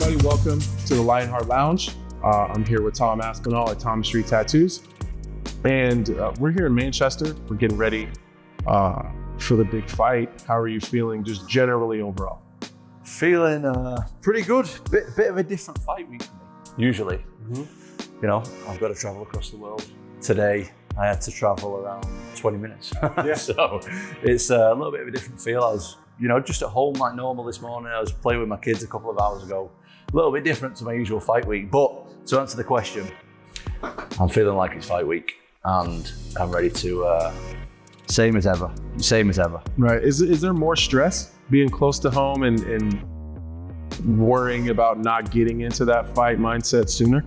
everybody. Welcome to the Lionheart Lounge. I'm here with Tom Aspinall at Tom Street Tattoos. And we're here in Manchester. We're getting ready for the big fight. How are you feeling just generally overall? Feeling pretty good. Bit of a different fight week for me, usually. You know, I've got to travel across the world. Today, I had to travel around 20 minutes. Yeah. So it's a little bit of a different feel. I was, just at home like normal this morning. I was playing with my kids a couple of hours ago. A little bit different to my usual fight week. But to answer the question, I'm feeling like it's fight week and I'm ready to, same as ever. Right. Is there more stress being close to home and worrying about not getting into that fight mindset sooner?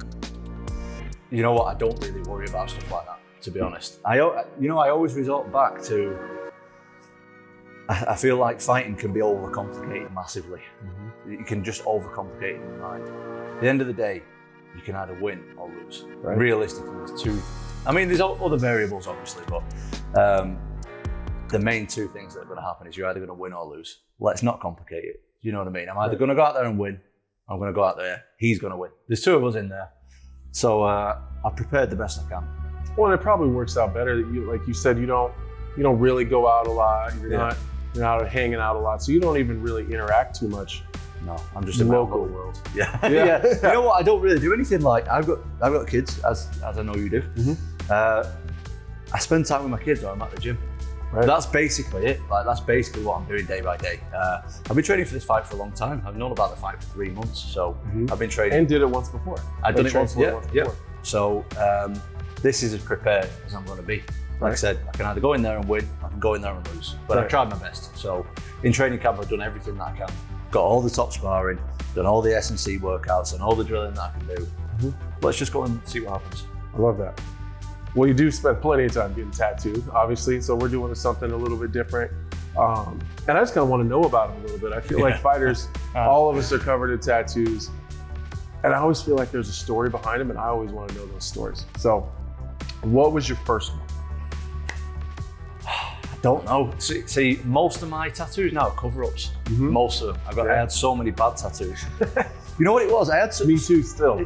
You know what? I don't really worry about stuff like that, to be honest. I always resort back to, I feel like fighting can be overcomplicated massively. You can just overcomplicate it in your mind. At the end of the day, you can either win or lose. Right. Realistically, there's other variables obviously, but the main two things that are going to happen is you're either going to win or lose. Let's not complicate it. You know what I mean? I'm either going to go out there and win, or I'm going to go out there, he's going to win. There's two of us in there. So I prepared the best I can. Well, and it probably works out better that you, like you said, you don't really go out a lot. You're not hanging out a lot, so you don't even really interact too much. No, I'm just in my local world. Yeah. Yeah. You know what? I don't really do anything like I've got kids, as I know you do. I spend time with my kids when I'm at the gym. Right. That's basically it. Like that's basically what I'm doing day by day. I've been training for this fight for a long time. I've known about the fight for 3 months, so I've been training. And did it once before. I've done it once before. Yeah. So this is as prepared as I'm going to be. Like I said, I can either go in there and win, I can go in there and lose. But I've tried my best. So in training camp, I've done everything that I can. Got all the top sparring, done all the S&C workouts and all the drilling that I can do. Let's just go and see what happens. I love that. Well, you do spend plenty of time getting tattooed, obviously, so we're doing something a little bit different. And I just kind of want to know about them a little bit. I feel like fighters, all of us are covered in tattoos, and I always feel like there's a story behind them, and I always want to know those stories. So, what was your first one? I don't know. See, most of my tattoos now are cover-ups. Most of them. I had so many bad tattoos. You know what it was? I had some. Me too, still.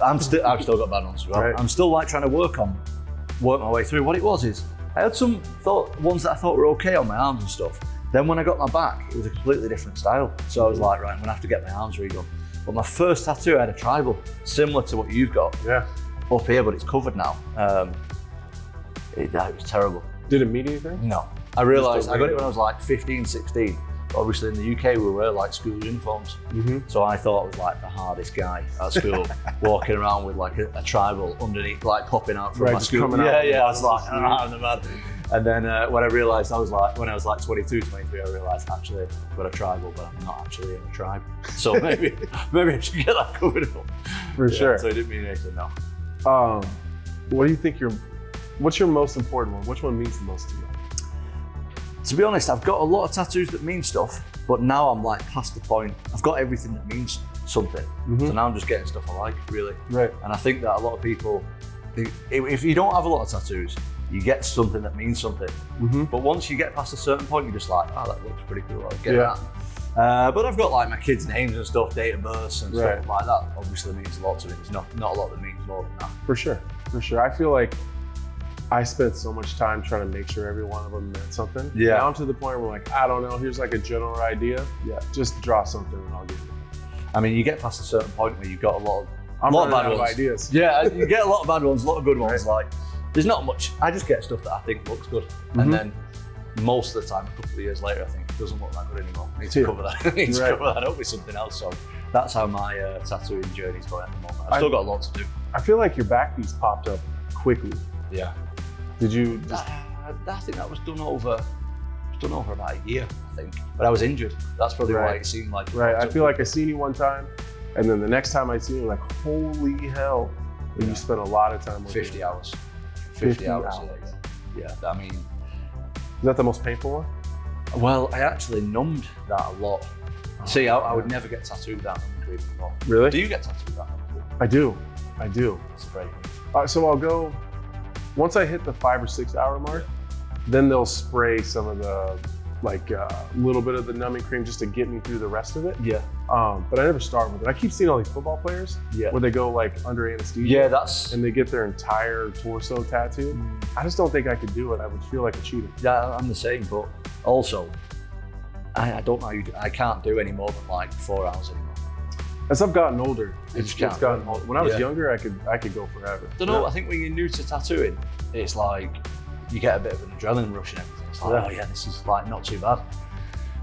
I've still got bad ones as well. Right. I'm still like trying to work my way through. What it was is, I had some ones that I thought were okay on my arms and stuff. Then when I got my back, it was a completely different style. So I was like, right, I'm gonna have to get my arms redone. But my first tattoo, I had a tribal, similar to what you've got. Yeah. Up here, but it's covered now. It was terrible. Did it mean anything? No. I realized, I got it when I was like 15, 16. Obviously in the UK, we wear like school uniforms. So I thought I was like the hardest guy at school, walking around with like a tribal underneath, like popping out from my school. I was like, I'm the man. And then when I realized, when I was like 22, 23, I realized actually I've got a tribal, but I'm not actually in a tribe. So maybe I should get that covered up. For sure. So it didn't mean anything, no. What do you think what's your most important one? Which one means the most to you? To be honest, I've got a lot of tattoos that mean stuff, but now I'm like past the point. I've got everything that means something. So now I'm just getting stuff I like, really. Right. And I think that a lot of people, if you don't have a lot of tattoos, you get something that means something. But once you get past a certain point, you're just like, oh, that looks pretty cool, I'll get that. But I've got like my kids' names and stuff, date of births and stuff like that. Obviously means a lot to me. There's not a lot that means more than that. For sure. I feel like I spent so much time trying to make sure every one of them meant something. Yeah. Down to the point where like, I don't know, here's like a general idea. Yeah. Just draw something and I'll give it. I mean, you get past a certain point where you've got a lot of bad ones. Ideas. Yeah, you get a lot of bad ones, a lot of good ones. Like, there's not much. I just get stuff that I think looks good. And then most of the time, a couple of years later, I think it doesn't look that good anymore. I need to cover that. I need to cover that up with something else. So that's how my tattooing journey's going at the moment. I've still got a lot to do. I feel like your back piece popped up quickly. Yeah. Did you just... I think that was done over about a year, I think. But I was injured. That's probably why it seemed like... Right, I feel like I seen you one time, and then the next time I seen you, like, holy hell. You spent a lot of time with 50 hours. 50 hours. Yeah, I mean... Is that the most painful one? Well, I actually numbed that a lot. See, I would never get tattooed without numbing cream anymore. Really? Do you get tattooed without numbing cream? I do. It's a break. So I'll go... Once I hit the 5 or 6 hour mark, then they'll spray some of the, like a little bit of the numbing cream just to get me through the rest of it. Yeah. But I never started with it. I keep seeing all these football players where they go like under anesthesia. Yeah, and they get their entire torso tattooed. I just don't think I could do it. I would feel like a cheater. Yeah, I'm the same, but also, I don't know. I can't do any more than like 4 hours anymore. As I've gotten older, it's gotten older. When I was younger, I could go forever. I don't know. I think when you're new to tattooing, it's like you get a bit of an adrenaline rush and everything. It's like, oh yeah, this is like not too bad.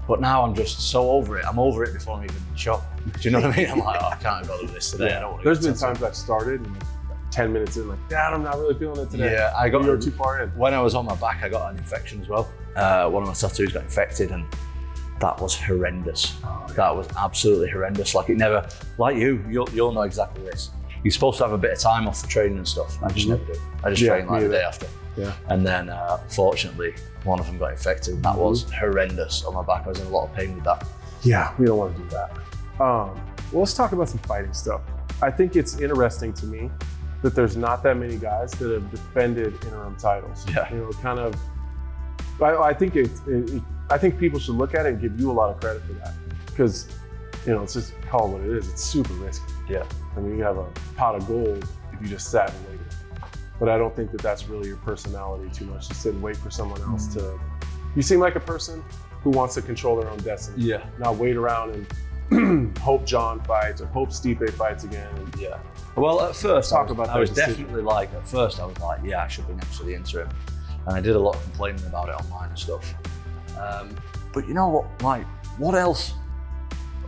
But now I'm just so over it. I'm over it before I'm even in the shop. Do you know what I mean? I'm like, oh, I can't go do this today. I don't want to. There's been times I've started and 10 minutes in, like, Dad, I'm not really feeling it today. Yeah, you're too far in. When I was on my back, I got an infection as well. One of my tattoos got infected, and that was horrendous. That was absolutely horrendous. Like it never, like you'll know exactly this. You're supposed to have a bit of time off for training and stuff. I just never do. I just train like the day after. Yeah. And then, fortunately, one of them got infected. That was horrendous on my back. I was in a lot of pain with that. Yeah, we don't want to do that. Well, let's talk about some fighting stuff. I think it's interesting to me that there's not that many guys that have defended interim titles. Yeah. You know, kind of. I think I think people should look at it and give you a lot of credit for that, because you know, it's just call it what it is. It's super risky. Yeah. I mean, you have a pot of gold if you just sat and waited. But I don't think that that's really your personality too much, to sit and wait for someone else to. You seem like a person who wants to control their own destiny. Yeah. Not wait around and hope John fights or hope Stipe fights again. Yeah. Well, at first, I was decision. yeah, I should be next to the interim. And I did a lot of complaining about it online and stuff. But you know what? Like, what else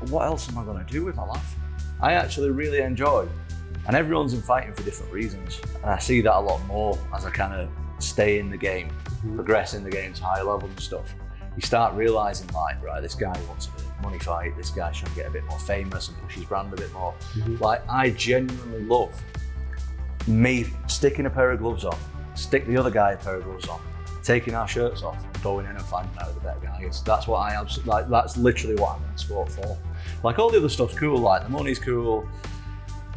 am I going to do with my life? I actually really enjoy, and everyone's in fighting for different reasons. And I see that a lot more as I kind of stay in the game, progress in the game to higher levels and stuff. You start realizing, like, right, this guy wants a money fight, this guy's trying to get a bit more famous and push his brand a bit more. Like, I genuinely love me sticking a pair of gloves on, stick the other guy a pair of gloves on, taking our shirts off, going in and finding out who the better guy is. That's what I absolutely like. That's literally what I'm in sport for. Like, all the other stuff's cool. Like, the money's cool,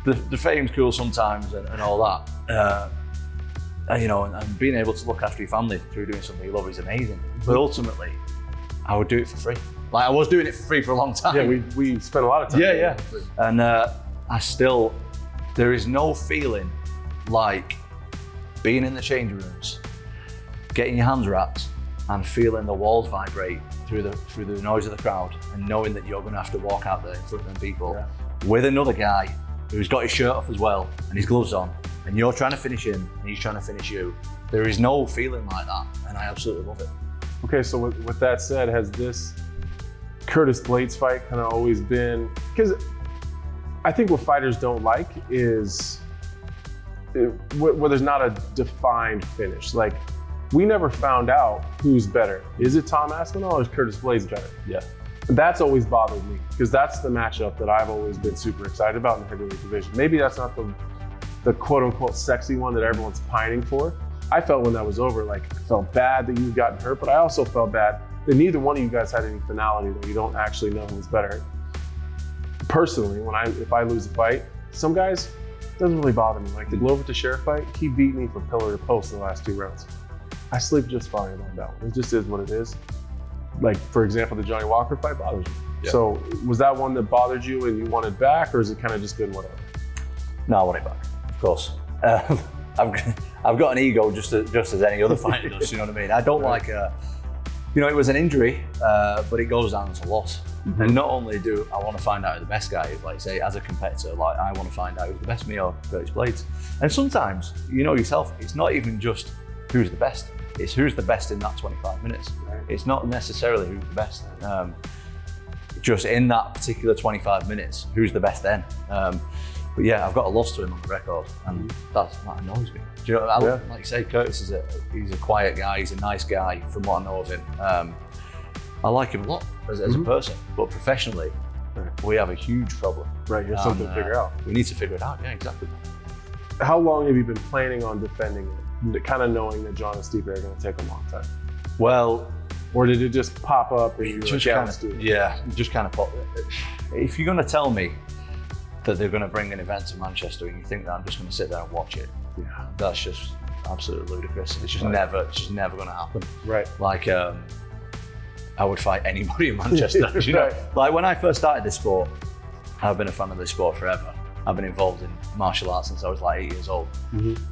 the fame's cool sometimes, and all that. You know, and being able to look after your family through doing something you love is amazing. But ultimately, I would do it for free. Like, I was doing it for free for a long time. Yeah, we spent a lot of time. Yeah. And there is no feeling like being in the changing rooms, getting your hands wrapped and feeling the walls vibrate through the noise of the crowd, and knowing that you're going to have to walk out there in front of them people with another guy who's got his shirt off as well and his gloves on, and you're trying to finish him and he's trying to finish you. There is no feeling like that, and I absolutely love it. Okay, so with that said, has this Curtis Blaydes fight kind of always been, because I think what fighters don't like is where there's not a defined finish. Like, we never found out who's better. Is it Tom Aspinall or is Curtis Blaydes better? Yeah. That's always bothered me, because that's the matchup that I've always been super excited about in the heavyweight division. Maybe that's not the quote unquote sexy one that everyone's pining for. I felt when that was over, like, I felt bad that you've gotten hurt, but I also felt bad that neither one of you guys had any finality, that you don't actually know who's better. Personally, if I lose a fight, some guys, it doesn't really bother me. Like the Glover Teixeira fight, he beat me from pillar to post in the last 2 rounds. I sleep just fine on that one. It just is what it is. Like, for example, the Johnny Walker fight bothers you. Yeah. So was that one that bothered you and you wanted back, or has it kind of just been whatever? No, I want it back, of course. I've got an ego just as any other fighter does, you know what I mean? I don't like, you know, it was an injury, but it goes down to loss. And not only do I want to find out who the best guy is, like, say, as a competitor, like, I want to find out who's the best, me or Curtis Blaydes. And sometimes, you know yourself, it's not even just who's the best, it's who's the best in that 25 minutes. It's not necessarily who's the best. Just in that particular 25 minutes, who's the best then? But yeah, I've got a loss to him on the record, and that annoys me. Do you know, like you say, Curtis he's a quiet guy, he's a nice guy from what I know of him. I like him a lot as a person, but professionally, we have a huge problem. Right, you have something to figure out. We need to figure it out, yeah, exactly. How long have you been planning on defending it, kind of knowing that John and Stipe are going to take a long time? Well, or did it just pop up and you were just kind of pop. If you're going to tell me that they're going to bring an event to Manchester and you think that I'm just going to sit there and watch it, that's just absolutely ludicrous. It's just never going to happen. Right. Like, I would fight anybody in Manchester. You know? Like, when I first started this sport, I've been a fan of this sport forever. I've been involved in martial arts since I was like 8 years old.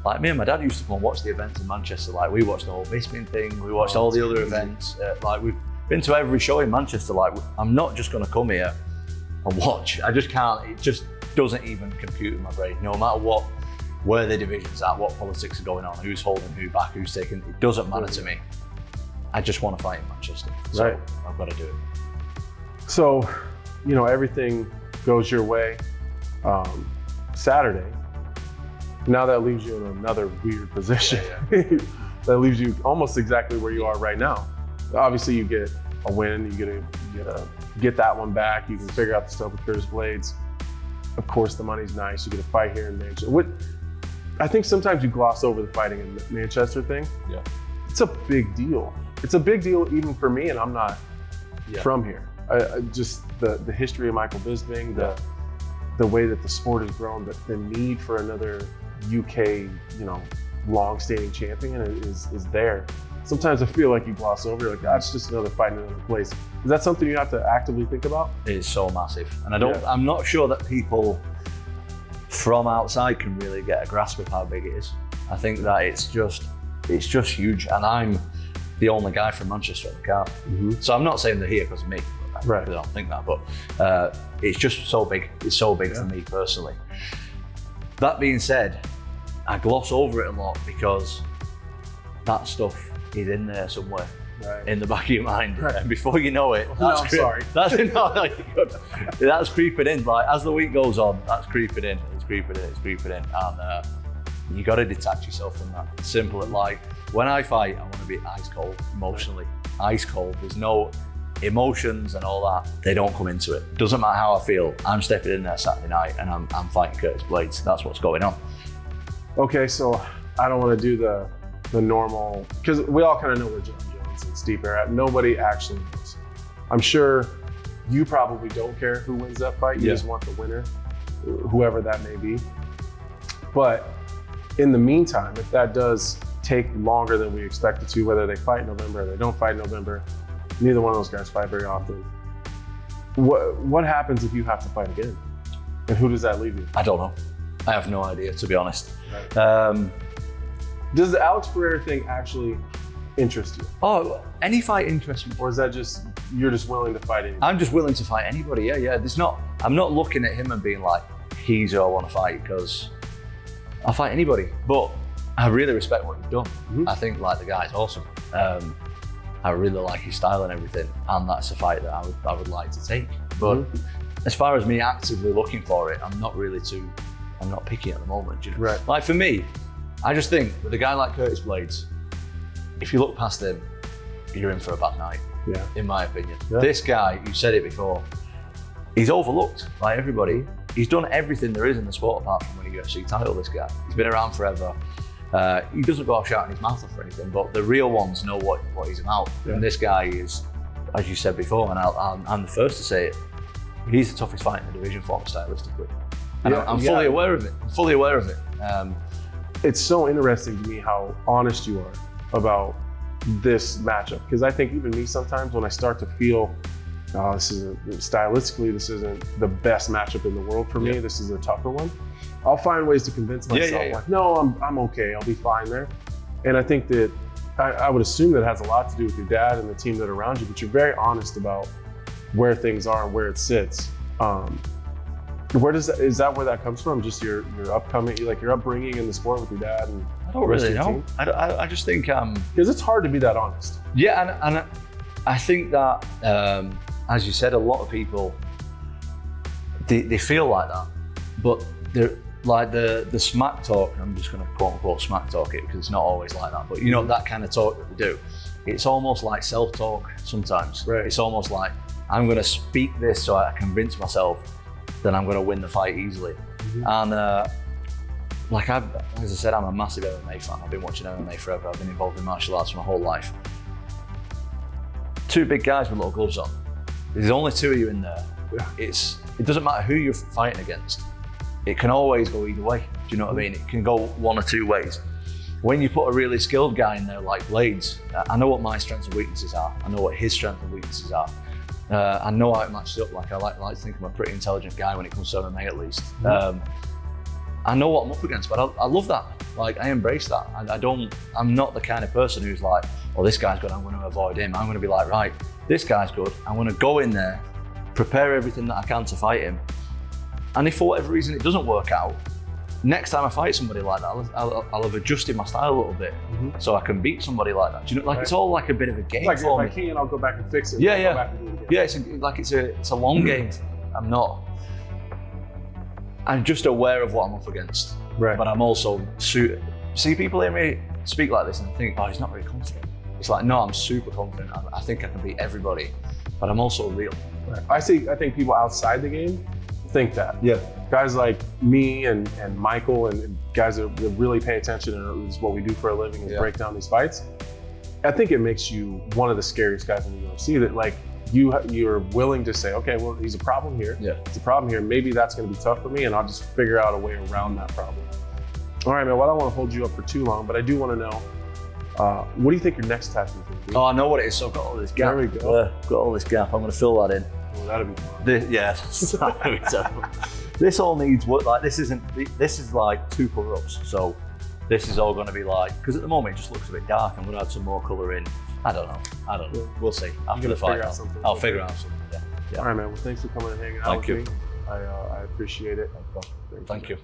Like me and my dad used to come and watch the events in Manchester. Like we watched the whole Bisping thing, we watched all the other events. Like we've been to every show in Manchester. Like I'm not just gonna come here and watch. I just can't, it just doesn't even compute in my brain. No matter what, where the division's at, what politics are going on, who's holding who back, who's taking, it doesn't matter to me. I just want to fight in Manchester. So I've got to do it. So, you know, everything goes your way. Saturday, now that leaves you in another weird position. That leaves you almost exactly where you are right now. Obviously, you get a win, you get that one back. You can figure out the stuff with Curtis Blaydes. Of course, the money's nice. You get a fight here in Manchester. I think sometimes you gloss over the fighting in Manchester thing. Yeah, it's a big deal. It's a big deal even for me, and I'm not from here. Just the history of Michael Bisping, the way that the sport has grown, the need for another UK, long-standing champion is there. Sometimes I feel like you gloss over, like, that's just another fight in another place. Is that something you have to actively think about? It is so massive. And I'm not sure that people from outside can really get a grasp of how big it is. I think that it's just huge. And I'm the only guy from Manchester at the card. So I'm not saying they're here because of me. I don't think that, but it's just so big. It's so big for me personally. That being said, I gloss over it a lot because that stuff is in there somewhere in the back of your mind. And before you know it, that's creeping in. Like as the week goes on, that's creeping in. It's creeping in. And you got to detach yourself from that. It's simple. Like when I fight, I want to be ice cold, emotionally. Ice cold. There's no emotions and all that. They don't come into it. Doesn't matter how I feel. I'm stepping in there Saturday night and I'm fighting Curtis Blaydes. That's what's going on. Okay, so I don't want to do the normal, because we all kind of know where John Jones and Steve are at. Nobody actually knows. I'm sure you probably don't care who wins that fight. You just want the winner, whoever that may be. But in the meantime, if that does take longer than we expect it to, whether they fight in November or they don't fight in November, neither one of those guys fight very often. What happens if you have to fight again? And who does that leave you? I don't know. I have no idea, to be honest. Does the Alex Pereira thing actually interest you? Oh, any fight interests me. Or is that just, you're just willing to fight anybody? I'm just willing to fight anybody, yeah. I'm not looking at him and being like, he's who I want to fight, because I'll fight anybody. But I really respect what he's done. I think like the guy's awesome. I really like his style and everything, and that's a fight that I would like to take. But as far as me actively looking for it, I'm not picky at the moment. You know? Like for me, I just think with a guy like Curtis Blaydes, if you look past him, you're in for a bad night. In my opinion. This guy, you said it before, he's overlooked by everybody. He's done everything there is in the sport apart from winning a UFC title. This guy, he's been around forever. He doesn't go out shouting his mouth off or anything, but the real ones know what he's about. And this guy is, as you said before, and I'm the first to say it, he's the toughest fight in the division for him stylistically. And I'm fully aware of it. It's so interesting to me how honest you are about this matchup, because I think even me sometimes when I start to feel, stylistically, this isn't the best matchup in the world for me, this is a tougher one, I'll find ways to convince myself, like, no, I'm okay, I'll be fine there. And I think that, I would assume that has a lot to do with your dad and the team that are around you, but you're very honest about where things are and where it sits. Is that where that comes from? Just your upcoming, like your upbringing in the sport with your dad and I don't really know. I just think because it's hard to be that honest. Yeah, and I think that as you said, a lot of people they feel like that, but they're like the smack talk. I'm just going to quote unquote smack talk it because it's not always like that. But you know that kind of talk that they do. It's almost like self-talk sometimes. It's almost like I'm going to speak this so I convince myself that I'm going to win the fight easily. And like as I said, I'm a massive MMA fan. I've been watching MMA forever. I've been involved in martial arts my whole life. Two big guys with little gloves on. There's only two of you in there. It doesn't matter who you're fighting against. It can always go either way. Do you know what I mean? It can go one or two ways. When you put a really skilled guy in there like Blaydes, I know what my strengths and weaknesses are. I know what his strengths and weaknesses are. I know how it matches up. Like I like to think I'm a pretty intelligent guy when it comes to MMA at least. I know what I'm up against, but I love that. Like I embrace that. I'm not the kind of person who's like, oh, this guy's good, I'm going to avoid him. I'm going to be like, right, this guy's good. I'm going to go in there, prepare everything that I can to fight him. And if for whatever reason it doesn't work out, next time I fight somebody like that, I'll have adjusted my style a little bit so I can beat somebody like that. Do you know, like it's all like a bit of a game like for if me. I can, I'll go back and fix it. Yeah, I'll yeah. go back and do it again. Yeah, it's a long game. I'm just aware of what I'm up against. Right. But I'm also see people hear me speak like this and think, oh, he's not very confident. It's like, no, I'm super confident. I think I can beat everybody, but I'm also real. Right. I think people outside the game think that. Yeah. Guys like me and Michael and guys that really pay attention and this is what we do for a living is break down these fights. I think it makes you one of the scariest guys in the UFC that like you're willing to say, okay, well, he's a problem here. Yeah. It's a problem here. Maybe that's going to be tough for me and I'll just figure out a way around that problem. All right, man, well, I don't want to hold you up for too long, but I do want to know, what do you think your next tattoo is going to be? Oh, I know what it is. So I've got all this gap. There we go. Got all this gap. I'm going to fill that in. Well, that'll be fun. This all needs work. Like this is like 2 cover-ups. So this is all going to be like, because at the moment it just looks a bit dark. I'm going to add some more color in. I don't know. We'll see after the fight. I'll figure out something. Yeah. All right, man. Well, thanks for coming and hanging out with me. Thank you. I appreciate it. Thank you.